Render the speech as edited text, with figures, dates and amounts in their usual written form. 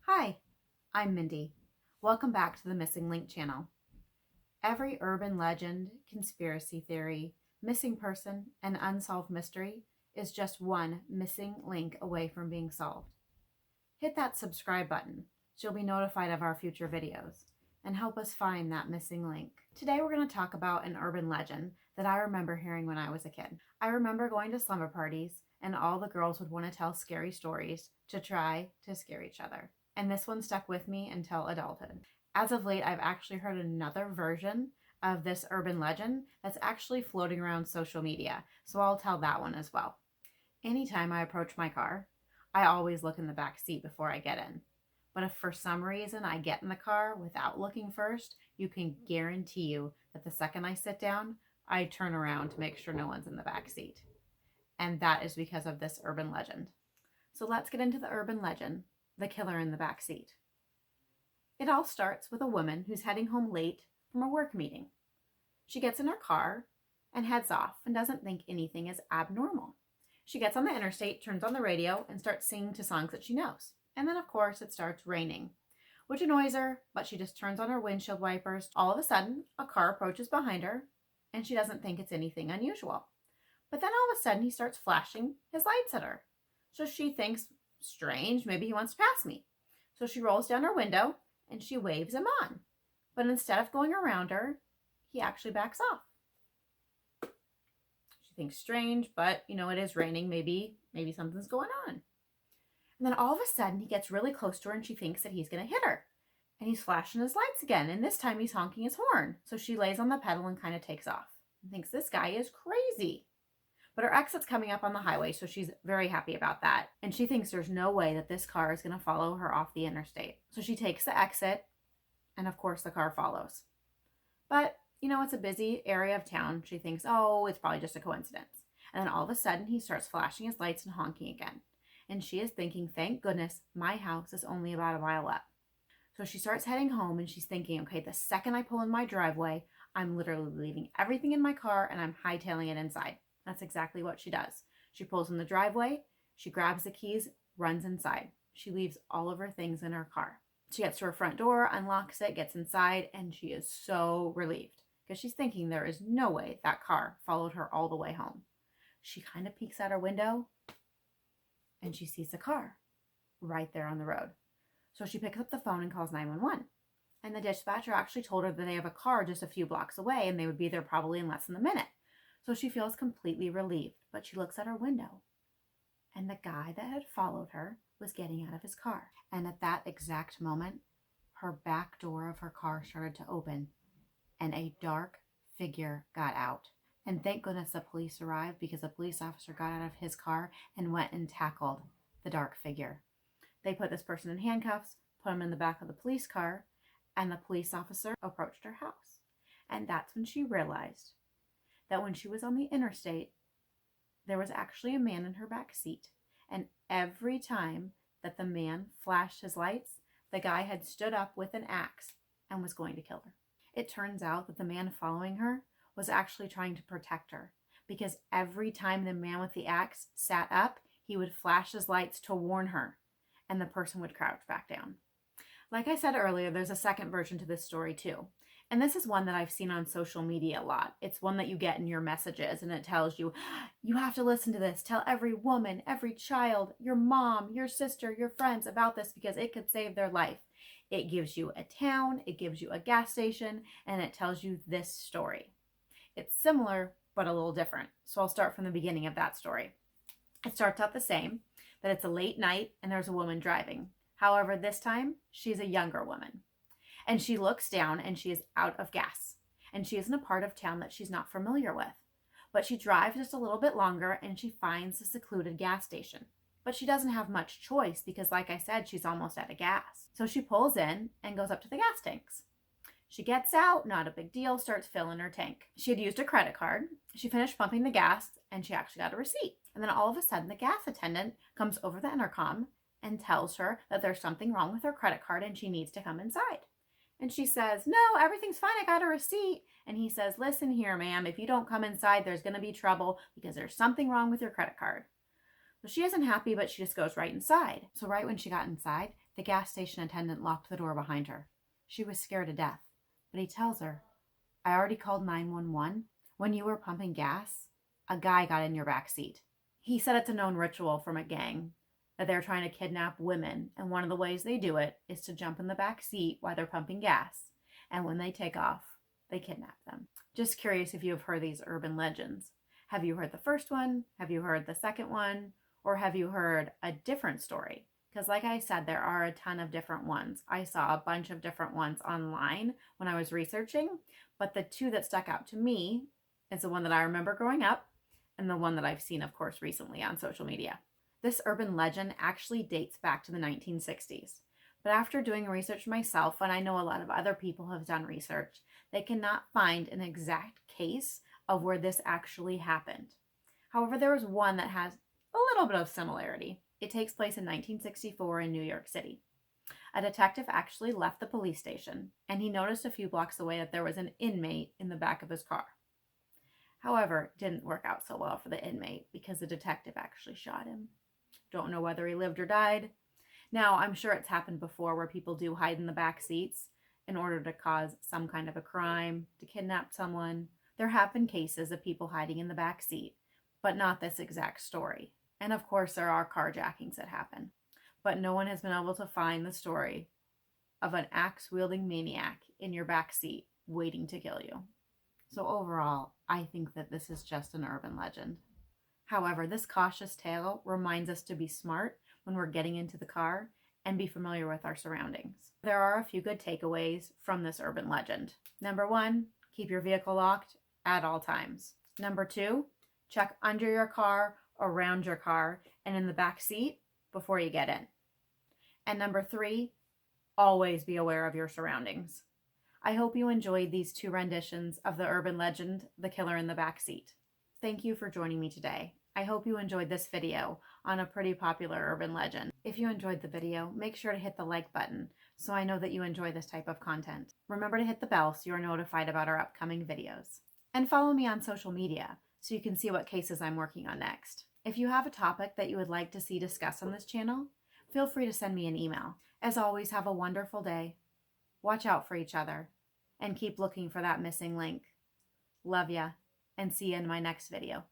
Hi, I'm Mindy. Welcome back to the Missing Link channel. Every urban legend, conspiracy theory, missing person, and unsolved mystery is just one missing link away from being solved. Hit that subscribe button so you'll be notified of our future videos and help us find that missing link. Today we're going to talk about an urban legend that I remember hearing when I was a kid. I remember going to slumber parties and all the girls would want to tell scary stories to try to scare each other. And this one stuck with me until adulthood. As of late, I've actually heard another version of this urban legend that's actually floating around social media, so I'll tell that one as well. Anytime I approach my car, I always look in the back seat before I get in. But if for some reason I get in the car without looking first, you can guarantee you that the second I sit down, I turn around to make sure no one's in the back seat. And that is because of this urban legend. So let's get into the urban legend, the killer in the back seat. It all starts with a woman who's heading home late from a work meeting. She gets in her car and heads off and doesn't think anything is abnormal. She gets on the interstate, turns on the radio, and starts singing to songs that she knows. And then, of course, it starts raining, which annoys her, but she just turns on her windshield wipers. All of a sudden, a car approaches behind her, and she doesn't think it's anything unusual. But then all of a sudden, he starts flashing his lights at her. So she thinks, strange, maybe he wants to pass me. So she rolls down her window, and she waves him on. But instead of going around her, he actually backs off. She thinks strange, but it is raining. Maybe something's going on. And then all of a sudden he gets really close to her and she thinks that he's going to hit her. And he's flashing his lights again. And this time he's honking his horn. So she lays on the pedal and kind of takes off and thinks this guy is crazy. But her exit's coming up on the highway, so she's very happy about that. And she thinks there's no way that this car is going to follow her off the interstate. So she takes the exit, and of course the car follows. But, it's a busy area of town. She thinks, oh, it's probably just a coincidence. And then all of a sudden he starts flashing his lights and honking again. And she is thinking, thank goodness, my house is only about a mile up. So she starts heading home and she's thinking, okay, the second I pull in my driveway, I'm literally leaving everything in my car and I'm hightailing it inside. That's exactly what she does. She pulls in the driveway, she grabs the keys, runs inside. She leaves all of her things in her car. She gets to her front door, unlocks it, gets inside, and she is so relieved because she's thinking there is no way that car followed her all the way home. She kind of peeks out her window and she sees the car right there on the road. So she picks up the phone and calls 911. And the dispatcher actually told her that they have a car just a few blocks away and they would be there probably in less than a minute. So she feels completely relieved, but she looks at her window and the guy that had followed her was getting out of his car. And at that exact moment, her back door of her car started to open and a dark figure got out. And thank goodness the police arrived because a police officer got out of his car and went and tackled the dark figure. They put this person in handcuffs, put him in the back of the police car, and the police officer approached her house. And that's when she realized that when she was on the interstate, there was actually a man in her back seat. And every time that the man flashed his lights, the guy had stood up with an axe and was going to kill her. It turns out that the man following her was actually trying to protect her because every time the man with the axe sat up, he would flash his lights to warn her and the person would crouch back down. Like I said earlier, there's a second version to this story too. And this is one that I've seen on social media a lot. It's one that you get in your messages and it tells you, you have to listen to this. Tell every woman, every child, your mom, your sister, your friends about this because it could save their life. It gives you a town, it gives you a gas station, and it tells you this story. It's similar, but a little different. So I'll start from the beginning of that story. It starts out the same, that it's a late night and there's a woman driving. However, this time she's a younger woman. And she looks down and she is out of gas. And she is in a part of town that she's not familiar with. But she drives just a little bit longer and she finds a secluded gas station. But she doesn't have much choice because, like I said, she's almost out of gas. So she pulls in and goes up to the gas tanks. She gets out, not a big deal, starts filling her tank. She had used a credit card. She finished pumping the gas and she actually got a receipt. And then all of a sudden, the gas attendant comes over the intercom and tells her that there's something wrong with her credit card and she needs to come inside. And she says, no, everything's fine. I got a receipt. And he says, listen here, ma'am, if you don't come inside, there's going to be trouble because there's something wrong with your credit card. So she isn't happy, but she just goes right inside. So right when she got inside, The gas station attendant locked the door behind her. She was scared to death, but he tells her, I already called 911. When you were pumping gas, a guy got in your back seat. He said it's a known ritual from a gang, that they're trying to kidnap women, and one of the ways they do it is to jump in the back seat while they're pumping gas, and when they take off, they kidnap them. Just curious if you have heard these urban legends. Have you heard the first one? Have you heard the second one? Or have you heard a different story? Because like I said, there are a ton of different ones. I saw a bunch of different ones online when I was researching, but the two that stuck out to me is the one that I remember growing up and the one that I've seen, of course, recently on social media. This urban legend actually dates back to the 1960s. But after doing research myself, and I know a lot of other people have done research, they cannot find an exact case of where this actually happened. However, there is one that has a little bit of similarity. It takes place in 1964 in New York City. A detective actually left the police station, and he noticed a few blocks away that there was an inmate in the back of his car. However, it didn't work out so well for the inmate because the detective actually shot him. Don't know whether he lived or died. Now, I'm sure it's happened before where people do hide in the back seats in order to cause some kind of a crime, to kidnap someone. There have been cases of people hiding in the back seat, but not this exact story. And of course, there are carjackings that happen. But no one has been able to find the story of an axe-wielding maniac in your back seat waiting to kill you. So overall, I think that this is just an urban legend. However, this cautious tale reminds us to be smart when we're getting into the car and be familiar with our surroundings. There are a few good takeaways from this urban legend. Number 1, keep your vehicle locked at all times. Number 2, check under your car, around your car, and in the back seat before you get in. And number 3, always be aware of your surroundings. I hope you enjoyed these 2 renditions of the urban legend, The Killer in the Backseat. Thank you for joining me today. I hope you enjoyed this video on a pretty popular urban legend. If you enjoyed the video, make sure to hit the like button so I know that you enjoy this type of content. Remember to hit the bell so you are notified about our upcoming videos. And follow me on social media so you can see what cases I'm working on next. If you have a topic that you would like to see discussed on this channel, feel free to send me an email. As always, have a wonderful day. Watch out for each other and keep looking for that missing link. Love ya, and see you in my next video.